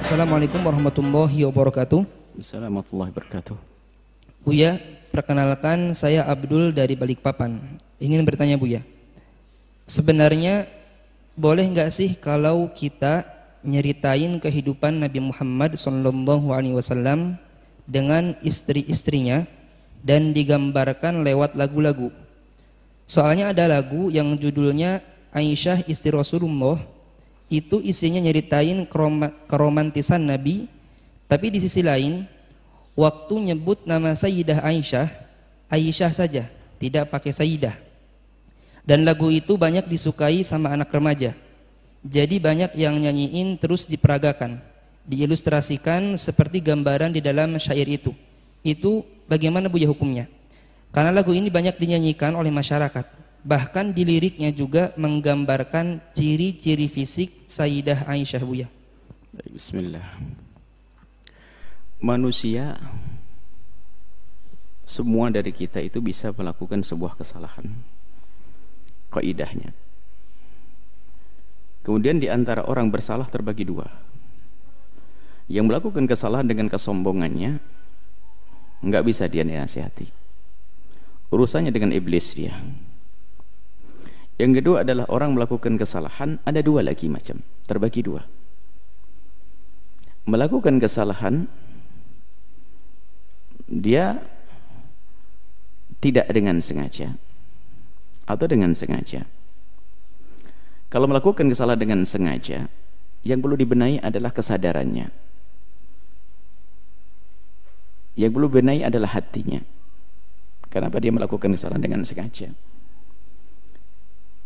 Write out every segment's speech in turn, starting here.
Assalamualaikum warahmatullahi wabarakatuh. Assalamualaikum warahmatullahi wabarakatuh. Buya, perkenalkan saya Abdul dari Balikpapan. Ingin bertanya Buya, sebenarnya boleh nggak sih kalau kita nyeritain kehidupan Nabi Muhammad SAW dengan istri-istrinya dan digambarkan lewat lagu-lagu? Soalnya ada lagu yang judulnya Aisyah Istri Rasulullah, itu isinya nyeritain keromantisan Nabi, tapi di sisi lain waktu nyebut nama Sayyidah Aisyah, Aisyah saja, tidak pakai Sayyidah. Dan lagu itu banyak disukai sama anak remaja. Jadi banyak yang nyanyiin terus diperagakan, diilustrasikan seperti gambaran di dalam syair itu. Itu bagaimana Buya hukumnya? Karena lagu ini banyak dinyanyikan oleh masyarakat. Bahkan di liriknya juga menggambarkan ciri-ciri fisik Sayyidah Aisyah Buya. Bismillah. Manusia, semua dari kita itu bisa melakukan sebuah kesalahan. Kaidahnya. Kemudian di antara orang bersalah terbagi dua. Yang melakukan kesalahan dengan kesombongannya, nggak bisa dia nasihati. Urusannya dengan iblis dia. Yang kedua adalah orang melakukan kesalahan, ada dua lagi macam, terbagi dua. Melakukan kesalahan, dia tidak dengan sengaja atau dengan sengaja. Kalau melakukan kesalahan dengan sengaja, yang perlu dibenahi adalah kesadarannya. Yang perlu dibenahi adalah hatinya. Kenapa dia melakukan kesalahan dengan sengaja?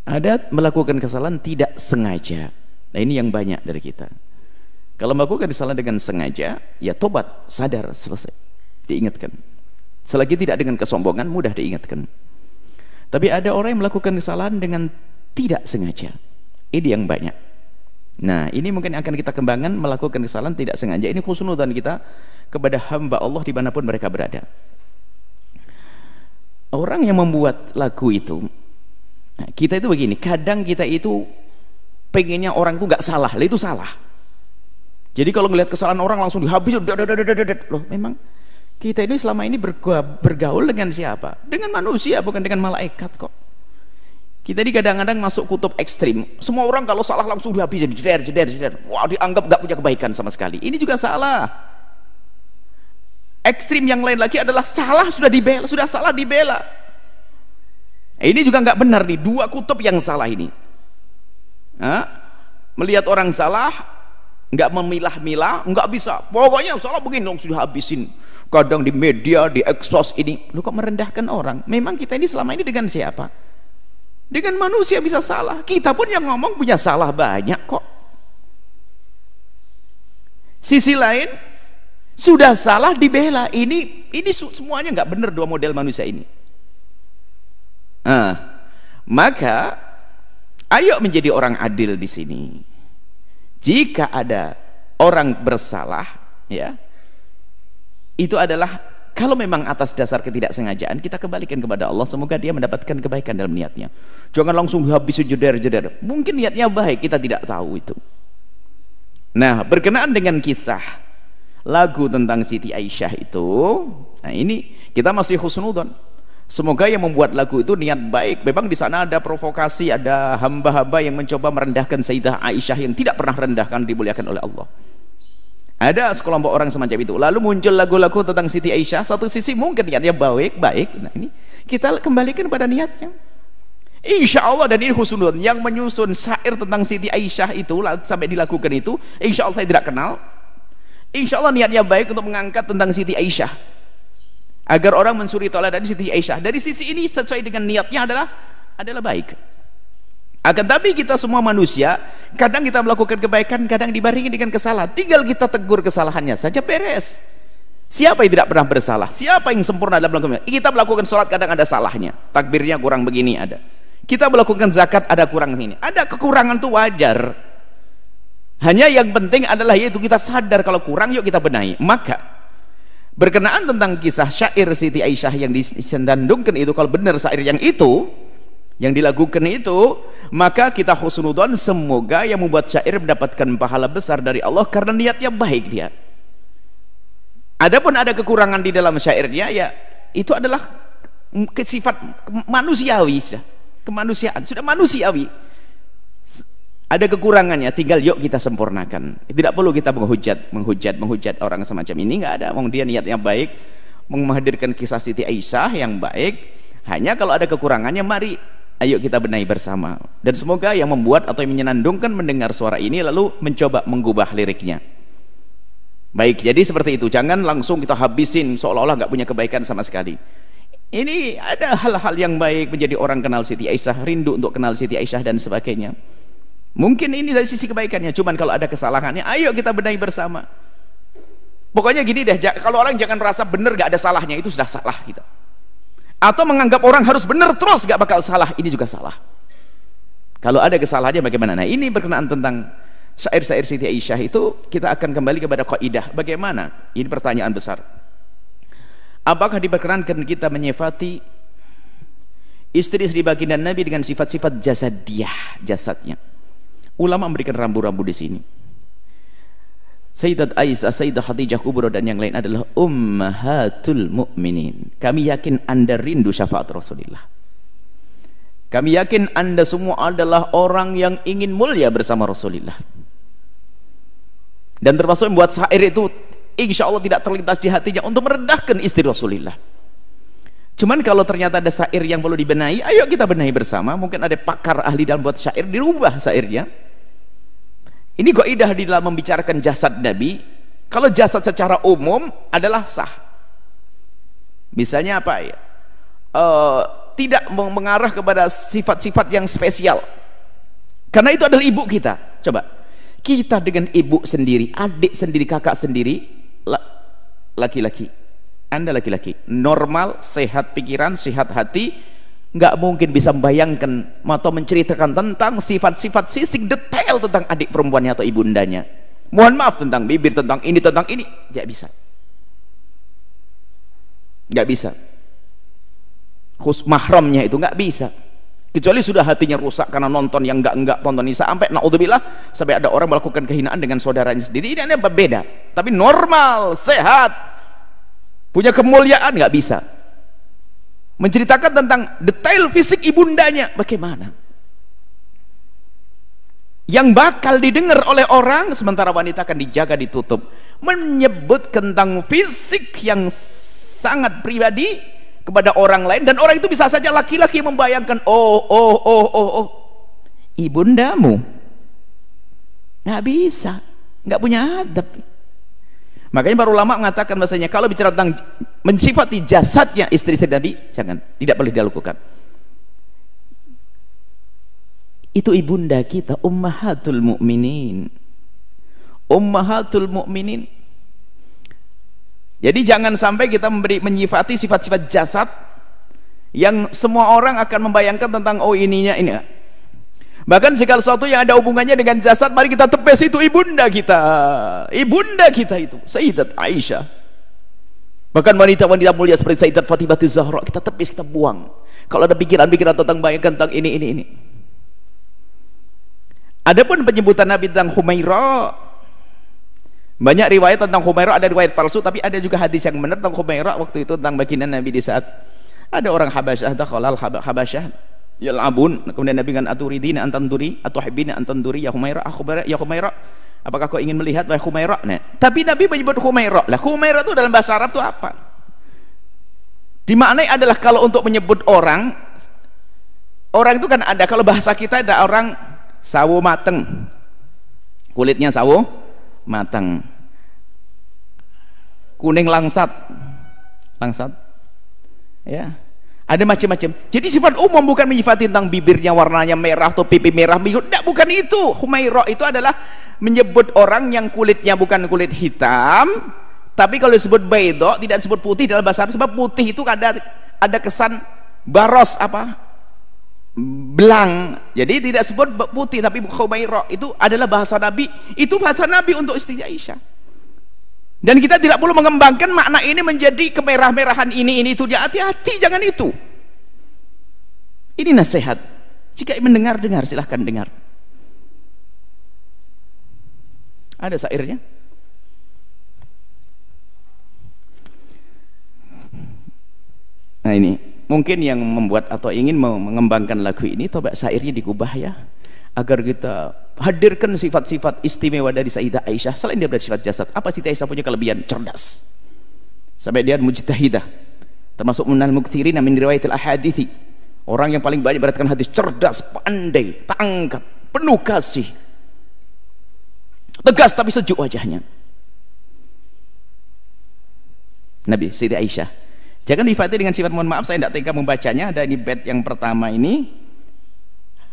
Ada melakukan kesalahan tidak sengaja. Nah ini yang banyak dari kita. Kalau melakukan kesalahan dengan sengaja, ya tobat, sadar, selesai, diingatkan. Selagi tidak dengan kesombongan, mudah diingatkan. Tapi ada orang yang melakukan kesalahan dengan tidak sengaja. Ini yang banyak. Nah ini mungkin akan kita kembangkan, melakukan kesalahan tidak sengaja. Ini husnudzan kita kepada hamba Allah dimanapun mereka berada. Orang yang membuat lagu itu, nah, kita itu begini, kadang kita itu pengennya orang itu nggak salah, itu salah. Jadi kalau ngelihat kesalahan orang langsung dihabis, loh memang kita ini selama ini bergaul dengan siapa? Dengan manusia, bukan dengan malaikat kok. Kita ini kadang-kadang masuk kutub ekstrim. Semua orang kalau salah langsung dihabis, jeder. Wah, dianggap nggak punya kebaikan sama sekali. Ini juga salah. Ekstrim yang lain lagi adalah salah sudah dibela, sudah salah dibela. Ini juga nggak benar nih, dua kutub yang salah ini. Melihat orang salah, nggak memilah-milah, nggak bisa. Pokoknya salah begini dong, sudah habisin. Kadang di media, di ekspos ini, lu kok merendahkan orang? Memang kita ini selama ini dengan siapa? Dengan manusia bisa salah. Kita pun yang ngomong punya salah banyak kok. Sisi lain, sudah salah dibela. Ini semuanya nggak benar dua model manusia ini. Maka ayo menjadi orang adil di sini. Jika ada orang bersalah, ya, itu adalah kalau memang atas dasar ketidaksengajaan, kita kembalikan kepada Allah, semoga dia mendapatkan kebaikan dalam niatnya. Jangan langsung habis jeder. Mungkin niatnya baik, kita tidak tahu itu. Nah, berkenaan dengan kisah lagu tentang Siti Aisyah itu, nah ini kita masih husnudzon. Semoga yang membuat lagu itu niat baik. Memang di sana ada provokasi, ada hamba-hamba yang mencoba merendahkan Sayyidah Aisyah yang tidak pernah rendahkan, dimuliakan oleh Allah. Ada sekelompok orang semacam itu. Lalu muncul lagu-lagu tentang Siti Aisyah. Satu sisi mungkin niatnya baik. Nah ini kita kembalikan pada niatnya. Insya Allah, dan ini husnul yang menyusun syair tentang Siti Aisyah itu sampai dilakukan itu, insya Allah saya tidak kenal. Insya Allah niatnya baik untuk mengangkat tentang Siti Aisyah, agar orang mensuri teladan Siti Aisyah. Dari sisi ini sesuai dengan niatnya adalah baik. Akan tapi kita semua manusia, kadang kita melakukan kebaikan, kadang dibarengi dengan kesalahan. Tinggal kita tegur kesalahannya saja, beres. Siapa yang tidak pernah bersalah? Siapa yang sempurna dalam melakukan? Kita melakukan sholat kadang ada salahnya, takbirnya kurang begini ada. Kita melakukan zakat ada kurang ini. Ada kekurangan itu wajar. Hanya yang penting adalah yaitu kita sadar kalau kurang, yuk kita benahi. Maka berkenaan tentang kisah syair Siti Aisyah yang disandungkan itu, kalau benar syair yang itu, yang dilakukan itu, maka kita husnudzon semoga yang membuat syair mendapatkan pahala besar dari Allah karena niatnya baik dia. Adapun ada kekurangan di dalam syairnya, ya itu adalah sifat manusiawi, sudah kemanusiaan, sudah manusiawi. Ada kekurangannya, tinggal yuk kita sempurnakan. Tidak perlu kita menghujat orang semacam ini, nggak ada. Wong dia niatnya baik, menghadirkan kisah Siti Aisyah yang baik. Hanya kalau ada kekurangannya, mari ayo kita benahi bersama. Dan semoga yang membuat atau yang menyenandungkan mendengar suara ini lalu mencoba mengubah liriknya. Baik, jadi seperti itu. Jangan langsung kita habisin seolah-olah nggak punya kebaikan sama sekali. Ini ada hal-hal yang baik, menjadi orang kenal Siti Aisyah, rindu untuk kenal Siti Aisyah dan sebagainya. Mungkin ini dari sisi kebaikannya. Cuman kalau ada kesalahannya, ayo kita benahi bersama. Pokoknya gini deh, kalau orang jangan merasa benar gak ada salahnya, itu sudah salah kita. Atau menganggap orang harus benar terus gak bakal salah, ini juga salah. Kalau ada kesalahannya bagaimana? Nah, ini berkenaan tentang syair-syair Siti Aisyah itu, kita akan kembali kepada kaidah. Bagaimana? Ini pertanyaan besar. Apakah diperkenankan kita menyifati istri-istri baginda Nabi dengan sifat-sifat jasadiyah, jasadnya? Ulama memberikan rambu-rambu di sini. Sayyidat Aisyah, Sayyidah Khadijah Kubra dan yang lain adalah ummahatul mu'minin. Kami yakin Anda rindu syafaat Rasulullah. Kami yakin Anda semua adalah orang yang ingin mulia bersama Rasulullah. Dan termasuk membuat syair itu insya Allah tidak terlintas di hatinya untuk merendahkan istri Rasulullah. Cuman kalau ternyata ada syair yang perlu dibenahi, ayo kita benahi bersama. Mungkin ada pakar ahli dalam buat syair, dirubah syairnya. Ini kaidah di dalam membicarakan jasad Nabi. Kalau jasad secara umum adalah sah. Misalnya apa ya? Tidak mengarah kepada sifat-sifat yang spesial. Karena itu adalah ibu kita. Coba, kita dengan ibu sendiri, adik sendiri, kakak sendiri, laki-laki. Anda laki-laki, normal, sehat pikiran, sehat hati, nggak mungkin bisa membayangkan atau menceritakan tentang sifat-sifat sisik detail tentang adik perempuannya atau ibundanya. Mohon maaf, tentang bibir, tentang ini, nggak bisa. Nggak bisa. Khusus mahramnya itu nggak bisa. Kecuali sudah hatinya rusak karena nonton yang enggak tonton ini, sampai naudzubillah, sampai ada orang melakukan kehinaan dengan saudaranya sendiri. Ini beda. Tapi normal, sehat, punya kemuliaan, nggak bisa menceritakan tentang detail fisik ibundanya. Bagaimana yang bakal didengar oleh orang, sementara wanita akan dijaga, ditutup. Menyebut tentang fisik yang sangat pribadi kepada orang lain, dan orang itu bisa saja laki-laki membayangkan, oh ibundamu. Nggak bisa, nggak punya adab. Makanya para ulama mengatakan bahasanya kalau bicara tentang mensifati jasadnya istri-istri Nabi, jangan, tidak boleh dilakukan. Itu ibunda kita, ummahatul mu'minin. Ummahatul mu'minin. Jadi jangan sampai kita menyifati sifat-sifat jasad yang semua orang akan membayangkan tentang ininya ini. Bahkan segala sesuatu yang ada hubungannya dengan jasad, mari kita tepes itu ibunda kita. Ibunda kita itu Sayyidat Aisyah. Bahkan wanita-wanita mulia seperti Sayyidat Fatimah Zahra, kita tepis, kita buang. Kalau ada pikiran-pikiran tentang bayangkan tentang ini. Adapun penyebutan Nabi tentang Humaira, banyak riwayat tentang Humaira, ada riwayat palsu, tapi ada juga hadis yang benar tentang Humaira. Waktu itu tentang baginda Nabi di saat ada orang Habasyah, dakhalal Habasyah yal'abun, kemudian Nabi kan aturidina antanduri atuhibbina antanduri ya Humaira, ya Humaira, apakah kau ingin melihat wahai Humaira? Nah, tapi Nabi menyebut Humaira. Lah Humaira itu dalam bahasa Arab itu apa? Dimaknai adalah kalau untuk menyebut orang itu kan ada, kalau bahasa kita ada orang sawo mateng, kulitnya sawo mateng, kuning langsat ya, ada macam-macam. Jadi sifat umum bukan menyifati tentang bibirnya warnanya merah atau pipi merah, tidak, bukan itu. Humaira itu adalah menyebut orang yang kulitnya bukan kulit hitam, tapi kalau disebut baydo tidak disebut putih dalam bahasa Arab, sebab putih itu ada kesan baros belang, jadi tidak sebut putih. Tapi Humaira itu adalah bahasa Nabi, itu bahasa Nabi untuk istri Aisyah. Dan kita tidak perlu mengembangkan makna ini menjadi kemerah-merahan ini itu dia, hati-hati, jangan itu. Ini nasihat. Jika mendengar-dengar, silahkan dengar. Ada syairnya? Nah ini, mungkin yang membuat atau ingin mengembangkan lagu ini, coba syairnya dikubah ya, agar kita hadirkan sifat-sifat istimewa dari Sayyidah Aisyah. Selain dia bersifat jasad, apa Sayyidah Aisyah punya kelebihan? Cerdas. Sampai dia mujtahidah, termasuk minal mukthirin min riwayatil ahadithi, orang yang paling banyak beratkan hadis, cerdas, pandai, tangkap, penuh kasih, tegas tapi sejuk wajahnya. Nabi Sayyidah Aisyah. Jangan difati dengan sifat, mohon maaf saya tidak tega membacanya. Ada di bait yang pertama ini,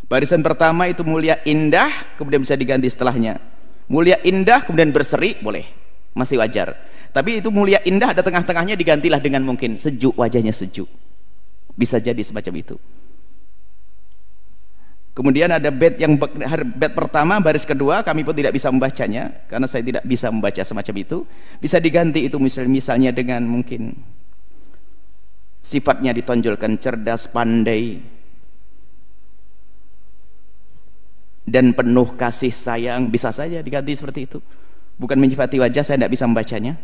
barisan pertama itu mulia indah, kemudian bisa diganti setelahnya mulia indah kemudian berseri, boleh, masih wajar. Tapi itu mulia indah ada tengah-tengahnya, digantilah dengan mungkin sejuk, wajahnya sejuk, bisa jadi semacam itu. Kemudian ada bait yang bait pertama baris kedua, kami pun tidak bisa membacanya karena saya tidak bisa membaca semacam itu. Bisa diganti itu misalnya dengan mungkin sifatnya ditonjolkan cerdas, pandai, dan penuh kasih sayang, bisa saja diganti seperti itu. Bukan menyifati wajah, saya tidak bisa membacanya.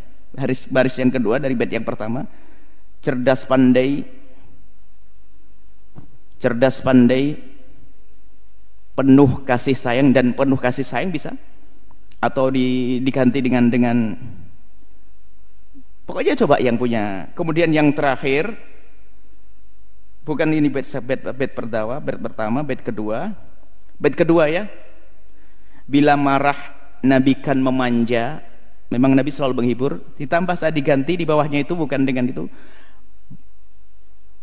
Baris yang kedua dari bait yang pertama, cerdas pandai, penuh kasih sayang, dan penuh kasih sayang bisa, atau diganti dengan pokoknya coba yang punya. Kemudian yang terakhir, bukan ini bait pertama, bait kedua ya. Bila marah Nabi kan memanja. Memang Nabi selalu menghibur. Ditambah saya diganti di bawahnya itu bukan dengan itu,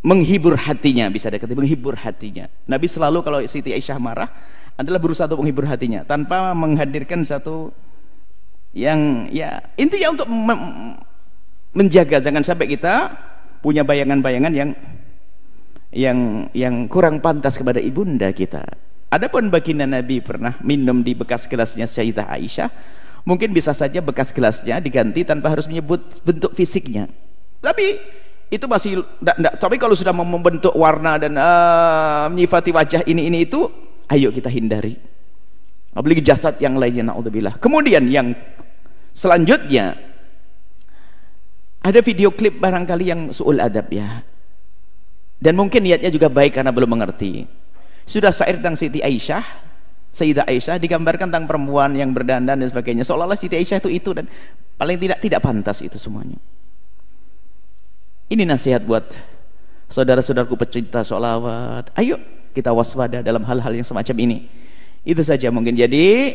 menghibur hatinya, bisa dikatakan menghibur hatinya. Nabi selalu kalau Siti Aisyah marah adalah berusaha untuk menghibur hatinya tanpa menghadirkan satu yang ya intinya untuk menjaga jangan sampai kita punya bayangan-bayangan yang kurang pantas kepada ibunda kita. Adapun baginda Nabi pernah minum di bekas gelasnya Sayyidah Aisyah, mungkin bisa saja bekas gelasnya diganti tanpa harus menyebut bentuk fisiknya. Tapi itu masih enggak. Tapi kalau sudah membentuk warna dan menyifati wajah ini itu, ayo kita hindari. Apalagi jasad yang lainnya, naudzubillah. Kemudian yang selanjutnya, ada video klip barangkali yang su'ul adab ya, dan mungkin niatnya juga baik karena belum mengerti. Sudah syair tentang Siti Aisyah, Sayyidah Aisyah, digambarkan tentang perempuan yang berdandan dan sebagainya, seolah-olah Siti Aisyah itu dan paling tidak pantas itu semuanya. Ini nasihat buat saudara-saudaraku pecinta sholawat, ayo kita waspada dalam hal-hal yang semacam ini. Itu saja mungkin. Jadi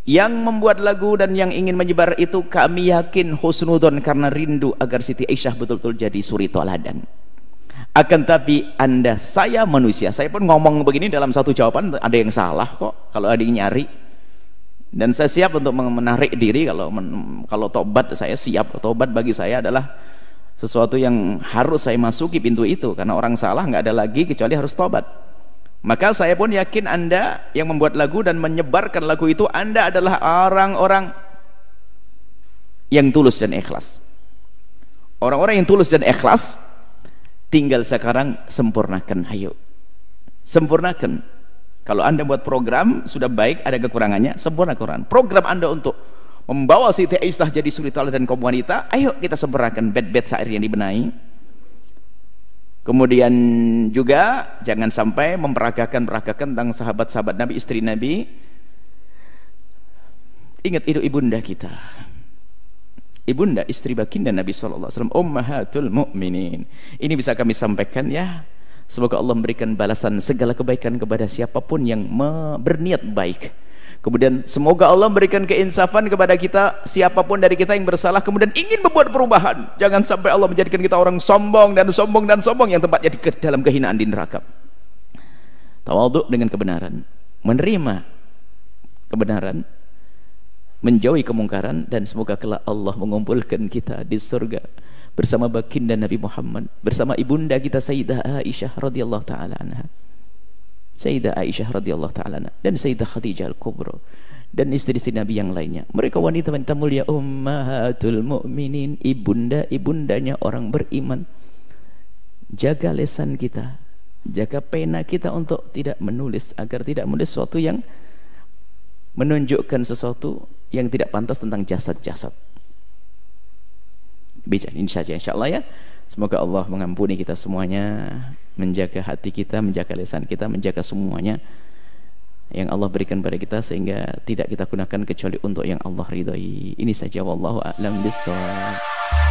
yang membuat lagu dan yang ingin menyebar itu, kami yakin husnudon karena rindu agar Siti Aisyah betul-betul jadi suri toladan. Akan tapi saya manusia, saya pun ngomong begini dalam satu jawaban ada yang salah kok kalau ada yang nyari, dan saya siap untuk menarik diri. Kalau tobat, saya siap. Tobat bagi saya adalah sesuatu yang harus saya masuki pintu itu, karena orang salah nggak ada lagi kecuali harus tobat. Maka saya pun yakin Anda yang membuat lagu dan menyebarkan lagu itu, Anda adalah orang-orang yang tulus dan ikhlas. Orang-orang yang tulus dan ikhlas, tinggal sekarang sempurnakan. Ayo sempurnakan. Kalau Anda buat program sudah baik, ada kekurangannya, sempurnakan program Anda untuk membawa Siti Aisyah jadi suri teladan dan kaum wanita. Ayo kita sempurnakan bait-bait syair yang dibenahi. Kemudian juga jangan sampai memperagakan tentang sahabat-sahabat Nabi, istri Nabi. Ingat itu ibunda kita, ibunda istri baginda Nabi SAW, ummahatul mu'minin. Ini bisa kami sampaikan ya. Semoga Allah memberikan balasan segala kebaikan kepada siapapun yang berniat baik. Kemudian semoga Allah memberikan keinsafan kepada kita, siapapun dari kita yang bersalah kemudian ingin membuat perubahan. Jangan sampai Allah menjadikan kita orang sombong yang tempatnya di dalam kehinaan di neraka. Tawadhu dengan kebenaran, menerima kebenaran, menjauhi kemungkaran, dan semoga kelak Allah mengumpulkan kita di surga bersama baginda Nabi Muhammad, bersama ibunda kita Sayyidah Aisyah radhiyallahu taala anha, Sayyidah Aisyah radhiyallahu taala anha, dan Sayyidah Khadijah al-Kubra, dan istri-istri Nabi yang lainnya. Mereka wanita-wanita mulia, ummahatul mu'minin, ibunda-ibundanya orang beriman. Jaga lisan kita, Jaga pena kita untuk tidak menulis, agar tidak menulis sesuatu yang menunjukkan sesuatu yang tidak pantas tentang jasad-jasad. Bicara ini saja insyaallah ya. Semoga Allah mengampuni kita semuanya, menjaga hati kita, menjaga lisan kita, menjaga semuanya yang Allah berikan pada kita, sehingga tidak kita gunakan kecuali untuk yang Allah ridhai. Ini saja, wallahu a'lam bishawab.